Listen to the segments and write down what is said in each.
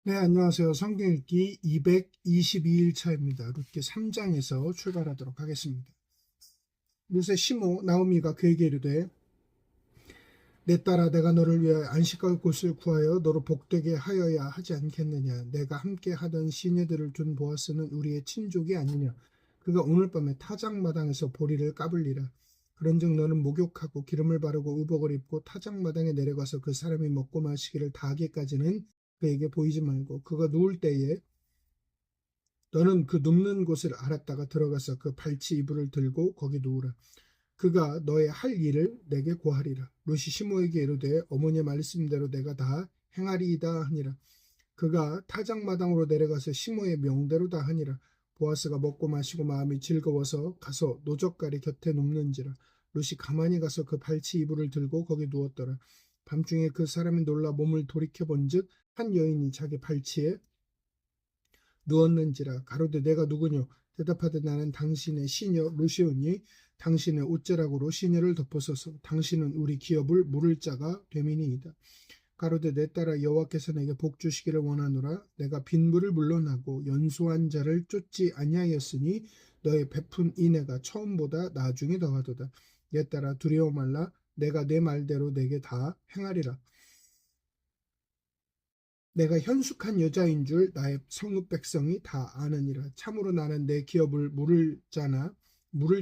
네, 안녕하세요. 성경 읽기 222일 차입니다. 룻기 3장에서 출발하도록 하겠습니다. 룻의 시모 나오미가 그에게 이르되 내 딸아 내가 너를 위하여 안식할 곳을 구하여 너로 복되게 하여야 하지 않겠느냐. 내가 함께 하던 시녀들을 둔 보아스는 우리의 친족이 아니냐. 그가 오늘 밤에 타작마당에서 보리를 까불리라. 그런즉 너는 목욕하고 기름을 바르고 의복을 입고 타작마당에 내려가서 그 사람이 먹고 마시기를 다하기까지는 그에게 보이지 말고 그가 누울 때에 너는 그 눕는 곳을 알았다가 들어가서 그 발치 이불을 들고 거기 누우라. 그가 너의 할 일을 내게 고하리라. 롯이 시므에게 이르되 어머니의 말씀대로 내가 다 행하리이다 하니라. 그가 타작마당으로 내려가서 시므의 명대로 다 하니라. 보아스가 먹고 마시고 마음이 즐거워서 가서 노젓가리 곁에 눕는지라. 롯이 가만히 가서 그 발치 이불을 들고 거기 누웠더라. 밤중에 그 사람이 놀라 몸을 돌이켜 본즉 한 여인이 자기 발치에 누웠는지라. 가로되 내가 누구뇨? 대답하되 나는 당신의 시녀 롯이오니 당신의 옷자락으로 시녀를 덮어서서 당신은 우리 기업을 물을 자가 됨이니이다. 가로되 내 딸아 여호와께서 내게 복 주시기를 원하노라. 내가 빈물을 물러나고 연소한 자를 쫓지 아니하였으니 너의 베푼 인애가 처음보다 나중에 더하도다. 내 딸아 두려워 말라. 내가 내 말대로 내게 다 행하리라. 내가 현숙한 여자인 줄 나의 성읍 백성이 다 아느니라. 참으로 나는 내 기업을 물을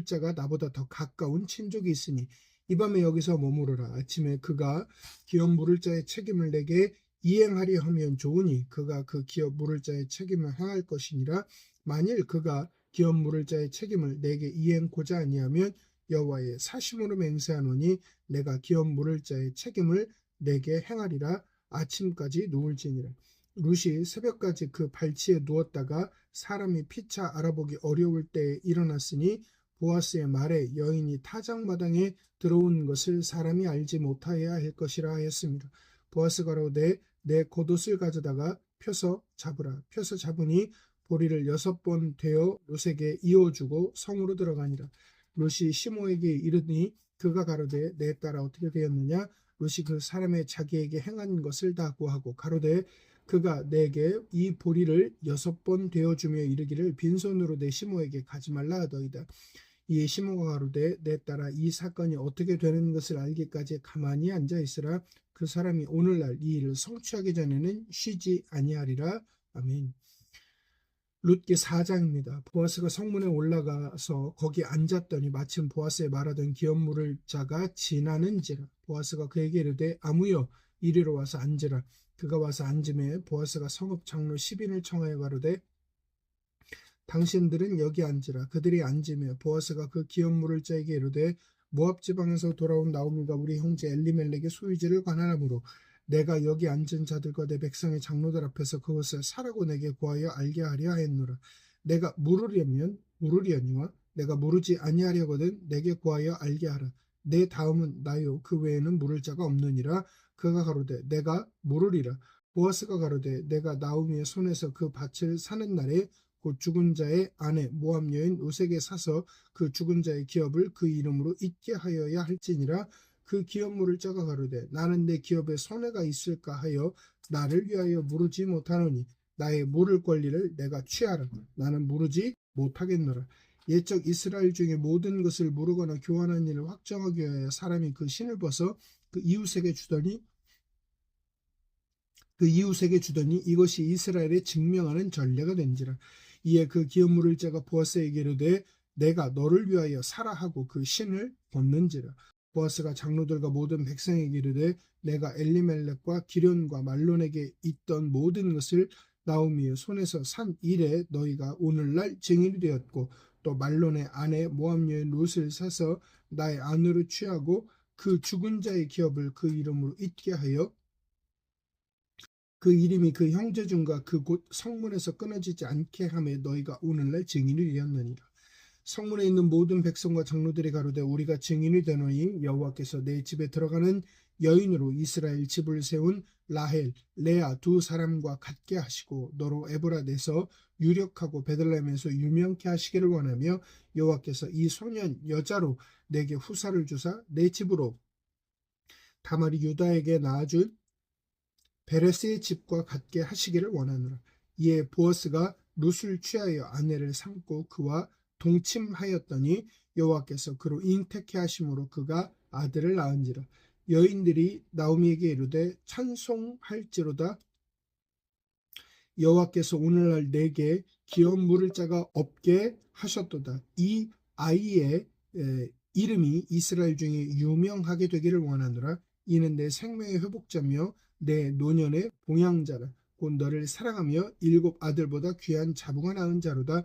자가 나보다 더 가까운 친족이 있으니 이 밤에 여기서 머무르라. 아침에 그가 기업 물을 자의 책임을 내게 이행하려 하면 좋으니 그가 그 기업 물을 자의 책임을 행할 것이니라. 만일 그가 기업 물을 자의 책임을 내게 이행고자 아니하면 여호와의 사심으로 맹세하노니 내가 기업 물을 자의 책임을 내게 행하리라. 아침까지 누울지니라. 룻이 새벽까지 그 발치에 누웠다가 사람이 피차 알아보기 어려울 때에 일어났으니 보아스의 말에 여인이 타작마당에 들어온 것을 사람이 알지 못하여야 할 것이라 하였습니다. 보아스가 가로되 내 겉옷을 가져다가 펴서 잡으라. 펴서 잡으니 보리를 6번 되어 룻에게 이어주고 성으로 들어가니라. 룻이 시므에게 이르니 그가 가로되 내 딸아 어떻게 되었느냐. 롯이 그 사람의 자기에게 행한 것을 다 고하고 가로되 그가 내게 이 보리를 6번 되어주며 이르기를 빈손으로 내 시므에게 가지 말라 하더이다. 이에 시므가 가로되 내 딸아 이 사건이 어떻게 되는 것을 알기까지 가만히 앉아 있으라. 그 사람이 오늘날 이 일을 성취하기 전에는 쉬지 아니하리라. 아멘. 룻기 4장입니다. 보아스가 성문에 올라가서 거기 앉았더니 마침 보아스에 말하던 기업 물을 자가 지나는지라. 보아스가 그에게 이르되 아무여 이리로 와서 앉으라. 그가 와서 앉음에 보아스가 성읍 장로 10인을 청하여 가로되 당신들은 여기 앉으라. 그들이 앉으며 보아스가 그 기업 물을 자에게 이르되 모압 지방에서 돌아온 나오미가 우리 형제 엘리멜렉의 소유지를 관할하므로 내가 여기 앉은 자들과 내 백성의 장로들 앞에서 그것을 사라고 내게 구하여 알게 하려 하였노라. 내가 물으려니와 내가 물으지 아니하려거든 내게 구하여 알게 하라. 내 다음은 나요 그 외에는 물을 자가 없느니라. 그가 가로되 내가 물으리라. 보아스가 가로되 내가 나오미의 손에서 그 밭을 사는 날에 곧 죽은 자의 아내 모압 여인 롯에게 사서 그 죽은 자의 기업을 그 이름으로 잊게 하여야 할지니라. 그 기업 물을 자가 가로되 나는 내 기업에 손해가 있을까 하여 나를 위하여 물으지 못하노니 나의 물을 권리를 내가 취하라. 나는 물으지 못하겠노라. 옛적 이스라엘 중에 모든 것을 물으거나 교환한 일을 확정하기 위하여 사람이 그 신을 벗어 그 이웃에게 주더니 이것이 이스라엘에 증명하는 전례가 된지라. 이에 그 기업 물을 자가 보아스에게 이르되 내가 너를 위하여 사라 하고 그 신을 벗는지라. 보아스가 장로들과 모든 백성에게 이르되 내가 엘리멜렉과 기련과 말론에게 있던 모든 것을 나오미의 손에서 산 일에 너희가 오늘날 증인이 되었고 또 말론의 아내 모압 여인 롯을 사서 나의 아내로 취하고 그 죽은 자의 기업을 그 이름으로 잊게 하여 그 이름이 그 형제 중과 그 곧 성문에서 끊어지지 않게 하매 너희가 오늘날 증인이 되었느니라. 성문에 있는 모든 백성과 장로들이 가로되 우리가 증인이 되노니 여호와께서 내 집에 들어가는 여인으로 이스라엘 집을 세운 라헬, 레아 두 사람과 같게 하시고 너로 에브라데서 유력하고 베들레헴에서 유명케 하시기를 원하며 여호와께서 이 소년 여자로 내게 후사를 주사 내 집으로 다말이 유다에게 낳아준 베레스의 집과 같게 하시기를 원하노라. 이에 보아스가 룻을 취하여 아내를 삼고 그와 동침하였더니 여호와께서 그로 잉태케 하심으로 그가 아들을 낳은지라. 여인들이 나오미에게 이르되 찬송할지로다. 여호와께서 오늘날 내게 기업 물을 자가 없게 하셨도다. 이 아이의 이름이 이스라엘 중에 유명하게 되기를 원하노라. 이는 내 생명의 회복자며 내 노년의 봉양자라. 곧 너를 사랑하며 7 아들보다 귀한 자부가 낳은 자로다.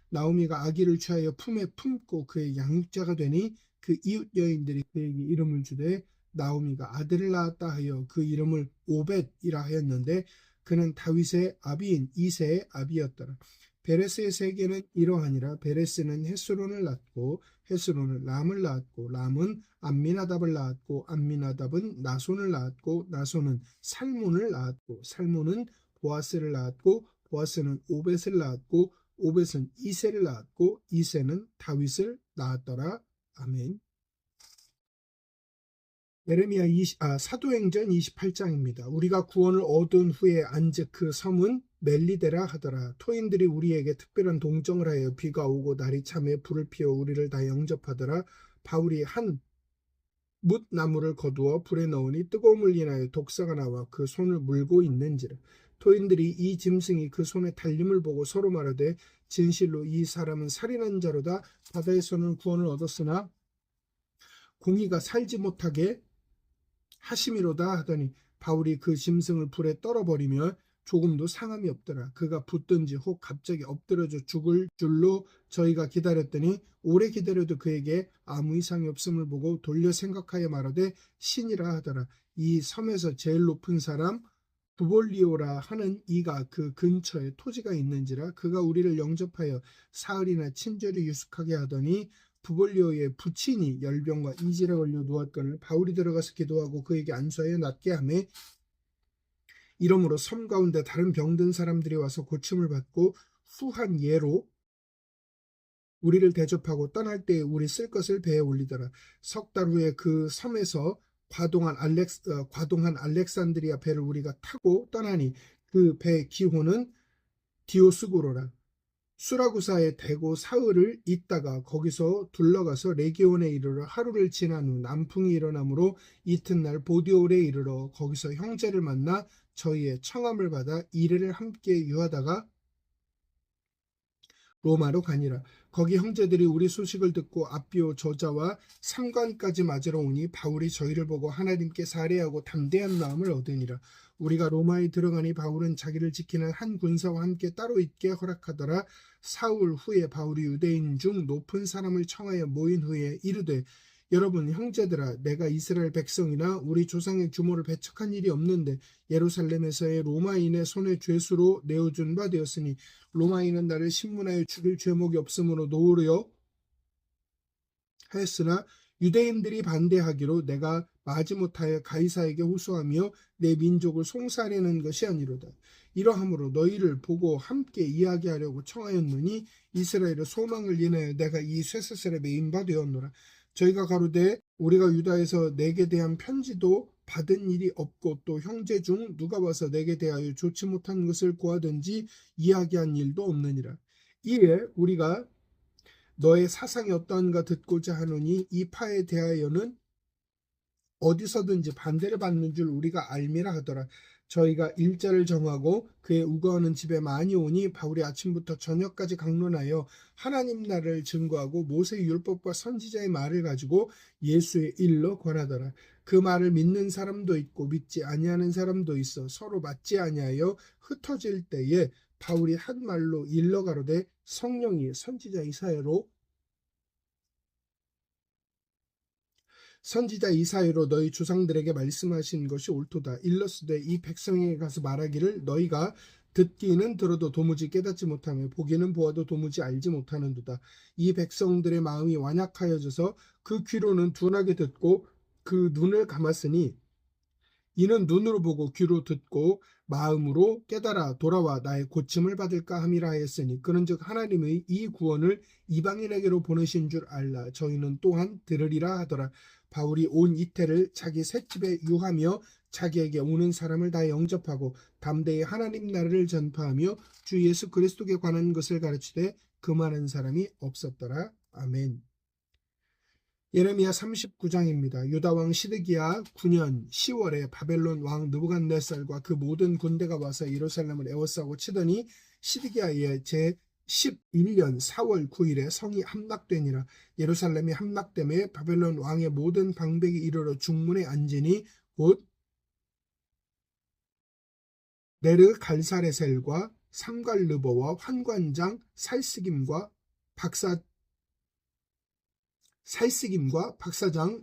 나오미가 아기를 취하여 품에 품고 그의 양육자가 되니 그 이웃 여인들이 그에게 이름을 주되 나오미가 아들을 낳았다 하여 그 이름을 오벳이라 하였는데 그는 다윗의 아비인 이새의 아비였더라. 베레스의 세계는 이러하니라. 베레스는 헤스론을 낳고 헤스론은 람을 낳았고 람은 암미나답을 낳았고 암미나답은 나손을 낳았고 나손은 살몬을 낳았고 살몬은 보아스를 낳았고 보아스는 오벳을 낳았고 오벳은 이새를 낳았고 이새는 다윗을 낳았더라. 아멘. 예레미야 사도행전 28장입니다. 우리가 구원을 얻은 후에 안즉 그 섬은 멜리데라 하더라. 토인들이 우리에게 특별한 동정을 하여 비가 오고 날이 참에 불을 피워 우리를 다 영접하더라. 바울이 한 뭇나무를 거두어 불에 넣으니 뜨거움을 인하여 독사가 나와 그 손을 물고 있는지라. 토인들이 이 짐승이 그 손에 달림을 보고 서로 말하되 진실로 이 사람은 살인한 자로다. 바다에서는 구원을 얻었으나 공의가 살지 못하게 하심이로다 하더니 바울이 그 짐승을 불에 떨어버리며 조금도 상함이 없더라. 그가 붙든지 혹 갑자기 엎드려져 죽을 줄로 저희가 기다렸더니 오래 기다려도 그에게 아무 이상이 없음을 보고 돌려 생각하여 말하되 신이라 하더라. 이 섬에서 제일 높은 사람 부볼리오라 하는 이가 그 근처에 토지가 있는지라. 그가 우리를 영접하여 사흘이나 친절히 유숙하게 하더니 부볼리오의 부친이 열병과 이질에 걸려 누웠거늘 바울이 들어가서 기도하고 그에게 안수하여 낫게 하매 이러므로 섬 가운데 다른 병든 사람들이 와서 고침을 받고 후한 예로 우리를 대접하고 떠날 때에 우리 쓸 것을 배에 올리더라. 석 달 후에 그 섬에서 과동한 알렉산드리아 배를 우리가 타고 떠나니 그 배 기호는 디오스고로라. 수라구사에 대고 사흘을 있다가 거기서 둘러가서 레기온에 이르러 하루를 지난 후 남풍이 일어나므로 이튿날 보디올에 이르러 거기서 형제를 만나 저희의 청함을 받아 이래를 함께 유하다가 로마로 가니라. 거기 형제들이 우리 소식을 듣고 아비오 저자와 상관까지 맞으러 오니 바울이 저희를 보고 하나님께 사례하고 담대한 마음을 얻으니라. 우리가 로마에 들어가니 바울은 자기를 지키는 한 군사와 함께 따로 있게 허락하더라. 사흘 후에 바울이 유대인 중 높은 사람을 청하여 모인 후에 이르되 여러분 형제들아 내가 이스라엘 백성이나 우리 조상의 규모를 배척한 일이 없는데 예루살렘에서의 로마인의 손에 죄수로 내어준 바 되었으니 로마인은 나를 신문하여 죽일 죄목이 없으므로 놓으려 하였으나 유대인들이 반대하기로 내가 마지못하여 가이사에게 호소하며 내 민족을 송사하려는 것이 아니로다. 이러함으로 너희를 보고 함께 이야기하려고 청하였느니 이스라엘의 소망을 인하여 내가 이 쇠사슬에 매인 바 되었노라. 저희가 가로되 우리가 유다에서 내게 대한 편지도 받은 일이 없고 또 형제 중 누가 와서 내게 대하여 좋지 못한 것을 고하든지 이야기한 일도 없느니라. 이에 우리가 너의 사상이 어떠한가 듣고자 하노니 이 파에 대하여는 어디서든지 반대를 받는 줄 우리가 알미라 하더라. 저희가 일자를 정하고 그의 우거하는 집에 많이 오니 바울이 아침부터 저녁까지 강론하여 하나님 나라를 증거하고 모세의 율법과 선지자의 말을 가지고 예수의 일로 권하더라. 그 말을 믿는 사람도 있고 믿지 아니하는 사람도 있어 서로 맞지 아니하여 흩어질 때에 바울이 한 말로 일러 가로되 성령이 선지자 이사야로 너희 조상들에게 말씀하신 것이 옳도다. 일러스되 이 백성에게 가서 말하기를 너희가 듣기는 들어도 도무지 깨닫지 못하며 보기는 보아도 도무지 알지 못하는도다. 이 백성들의 마음이 완약하여져서 그 귀로는 둔하게 듣고 그 눈을 감았으니 이는 눈으로 보고 귀로 듣고 마음으로 깨달아 돌아와 나의 고침을 받을까 함이라 하였으니 그런즉 하나님의 이 구원을 이방인에게로 보내신 줄 알라. 저희는 또한 들으리라 하더라. 바울이 온 이태를 자기 셋집에 유하며 자기에게 오는 사람을 다 영접하고 담대히 하나님 나라를 전파하며 주 예수 그리스도께 관한 것을 가르치되 그만한 사람이 없었더라. 아멘. 예레미야 39장입니다. 유다왕 시드기야 9년 10월에 바벨론 왕 느부갓네살과 그 모든 군대가 와서 예루살렘을 에워싸고 치더니 시드기야의 제 11년 4월 9일에 성이 함락되니라. 예루살렘이 함락됨에 바벨론 왕의 모든 방백이 이르러 중문에 앉으니 곧 네르갈사레셀과 삼갈르보와 환관장 살스김과 박사장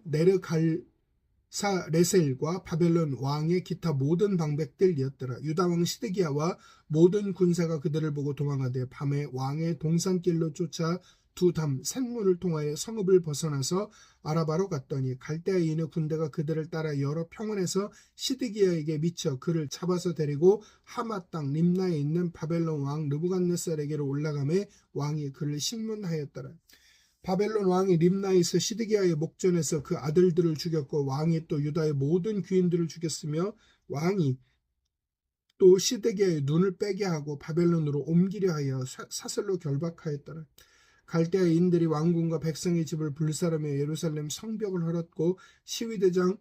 네르갈사레셀과 바벨론 왕의 기타 모든 방백들이었더라. 유다왕 시드기야와 모든 군사가 그들을 보고 도망하되 밤에 왕의 동산길로 쫓아 두 담 샘문을 통하여 성읍을 벗어나서 아라바로 갔더니 갈대아인의 군대가 그들을 따라 여러 평원에서 시드기야에게 미쳐 그를 잡아서 데리고 하마 땅 림나에 있는 바벨론 왕 느부갓네살에게로 올라가매 왕이 그를 신문하였더라. 바벨론 왕이 림나에서 시드기야의 목전에서 그 아들들을 죽였고 왕이 또 유다의 모든 귀인들을 죽였으며 왕이 또 시드기야의 눈을 빼게 하고 바벨론으로 옮기려 하여 사슬로 결박하였더라. 갈대아인들이 왕궁과 백성의 집을 불사르며 예루살렘 성벽을 헐었고 시위대장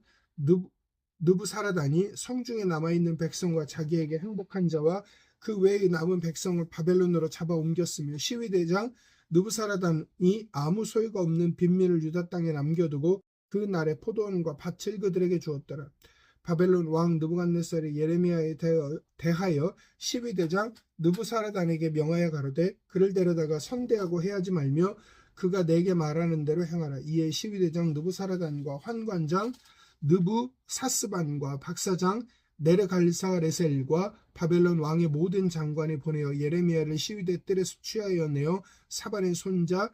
느부사라단이 성중에 남아있는 백성과 자기에게 행복한 자와 그 외에 남은 백성을 바벨론으로 잡아 옮겼으며 시위대장 느부사라단이 아무 소유가 없는 빈민을 유다 땅에 남겨두고 그 날에 포도원과 밭을 그들에게 주었더라. 바벨론 왕 느부갓네살이 예레미야에 대하여 시위대장 느부사라단에게 명하여 가로되 그를 데려다가 선대하고 해하지 말며 그가 내게 말하는 대로 행하라. 이에 시위대장 느부사라단과 환관장 느부사스반과 박사장 네르갈사레셀과 바벨론 왕의 모든 장관이 보내어 예레미야를 시위대 뜰에서 취하여 내어 사반의 손자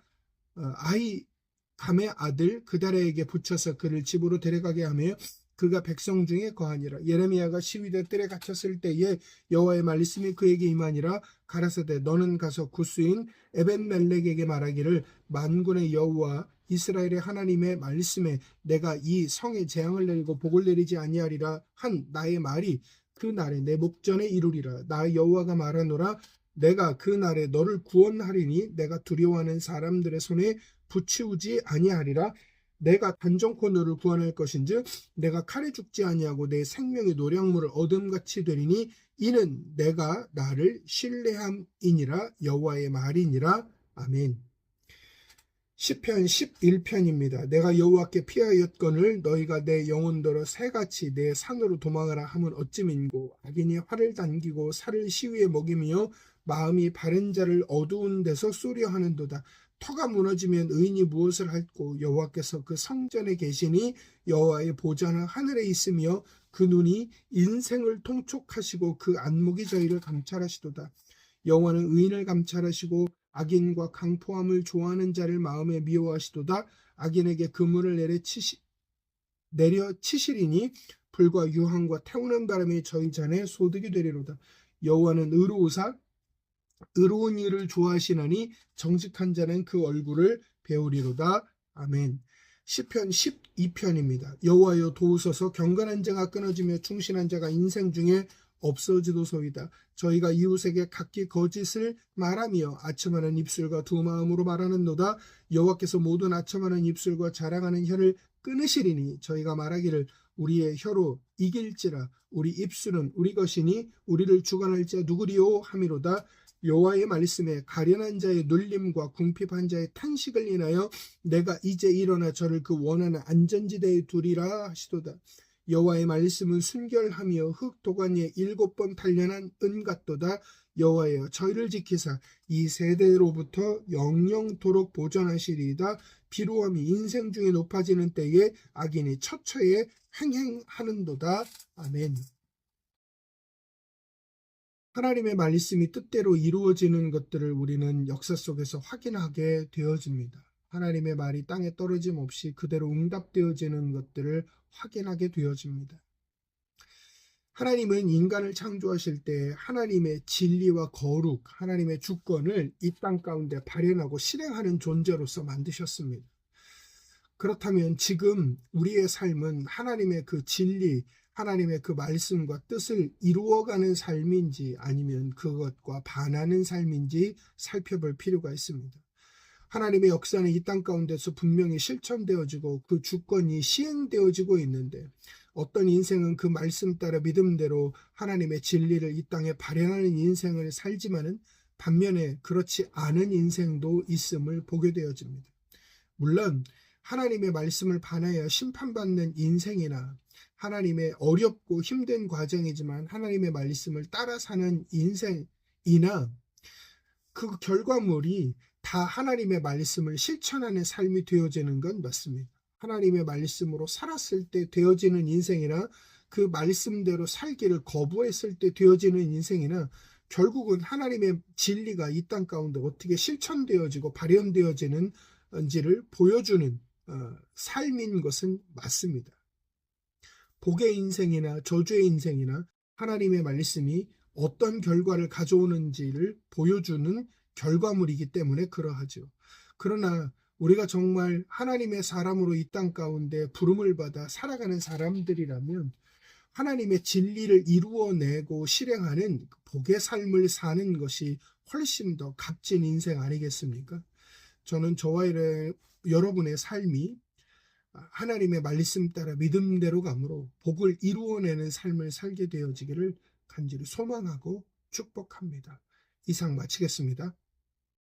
아히감의 아들 그다레에게 붙여서 그를 집으로 데려가게 하며 그가 백성 중에 거하니라. 예레미야가 시위대 뜰에 갇혔을 때에 여호와의 말씀이 그에게 임하니라. 가라사대 너는 가서 구스인 에벤멜렉에게 말하기를 만군의 여호와 이스라엘의 하나님의 말씀에 내가 이 성에 재앙을 내리고 복을 내리지 아니하리라 한 나의 말이 그 날에 내 목전에 이루리라. 나 여호와가 말하노라. 내가 그 날에 너를 구원하리니 내가 두려워하는 사람들의 손에 붙이우지 아니하리라. 내가 단정코 너를 구원할 것인즉 내가 칼에 죽지 아니하고 내 생명의 노량물을 얻음같이 되리니 이는 내가 나를 신뢰함이니라. 여호와의 말이니라. 아멘. 시편 11편입니다. 내가 여호와께 피하였거늘 너희가 내 영혼더러 새같이 내 산으로 도망하라 함은 어찌민고 악인이 활을 당기고 살을 시위에 먹이며 마음이 바른 자를 어두운 데서 쏘려 하는도다. 터가 무너지면 의인이 무엇을 할꼬 여호와께서 그 성전에 계시니 여호와의 보좌는 하늘에 있으며 그 눈이 인생을 통촉하시고 그 안목이 저희를 감찰하시도다. 여호와는 의인을 감찰하시고 악인과 강포함을 좋아하는 자를 마음에 미워하시도다. 악인에게 그물을 내려 치시리니 불과 유황과 태우는 바람이 저희 잔에 소득이 되리로다. 여호와는 의로우사 의로운 일을 좋아하시나니 정직한 자는 그 얼굴을 배우리로다. 아멘. 시편 12편입니다. 여호와여 도우소서. 경건한 자가 끊어지며 충신한 자가 인생 중에 없어지도소이다. 저희가 이웃에게 각기 거짓을 말하며 아첨하는 입술과 두 마음으로 말하는도다. 여호와께서 모든 아첨하는 입술과 자랑하는 혀를 끊으시리니 저희가 말하기를 우리의 혀로 이길지라. 우리 입술은 우리 것이니 우리를 주관할 자 누구리요 하미로다. 여호와의 말씀에 가련한 자의 눌림과 궁핍한 자의 탄식을 인하여 내가 이제 일어나 저를 그 원하는 안전지대에 두리라 하시도다. 여호와의 말씀은 순결하며 흙 도가니에 7번 단련한 은 같도다. 여호와여 저희를 지키사 이 세대로부터 영영토록 보존하시리이다. 비루함이 인생 중에 높아지는 때에 악인이 처처에 횡행하는도다. 아멘. 하나님의 말씀이 뜻대로 이루어지는 것들을 우리는 역사 속에서 확인하게 되어집니다. 하나님의 말이 땅에 떨어짐 없이 그대로 응답되어지는 것들을 확인하게 되어집니다. 하나님은 인간을 창조하실 때 하나님의 진리와 거룩, 하나님의 주권을 이 땅 가운데 발현하고 실행하는 존재로서 만드셨습니다. 그렇다면 지금 우리의 삶은 하나님의 그 진리, 하나님의 그 말씀과 뜻을 이루어가는 삶인지 아니면 그것과 반하는 삶인지 살펴볼 필요가 있습니다. 하나님의 역사는 이 땅 가운데서 분명히 실천되어지고 그 주권이 시행되어지고 있는데 어떤 인생은 그 말씀 따라 믿음대로 하나님의 진리를 이 땅에 발현하는 인생을 살지만은 반면에 그렇지 않은 인생도 있음을 보게 되어집니다. 물론 하나님의 말씀을 반하여 심판받는 인생이나 하나님의 어렵고 힘든 과정이지만 하나님의 말씀을 따라 사는 인생이나 그 결과물이 다 하나님의 말씀을 실천하는 삶이 되어지는 건 맞습니다. 하나님의 말씀으로 살았을 때 되어지는 인생이나 그 말씀대로 살기를 거부했을 때 되어지는 인생이나 결국은 하나님의 진리가 이 땅 가운데 어떻게 실천되어지고 발현되어지는지를 보여주는 삶인 것은 맞습니다. 복의 인생이나 저주의 인생이나 하나님의 말씀이 어떤 결과를 가져오는지를 보여주는 결과물이기 때문에 그러하죠. 그러나 우리가 정말 하나님의 사람으로 이 땅 가운데 부름을 받아 살아가는 사람들이라면 하나님의 진리를 이루어내고 실행하는 복의 삶을 사는 것이 훨씬 더 값진 인생 아니겠습니까? 저는 저와 여러분의 삶이 하나님의 말씀 따라 믿음대로 감으로 복을 이루어내는 삶을 살게 되어지기를 간절히 소망하고 축복합니다. 이상 마치겠습니다.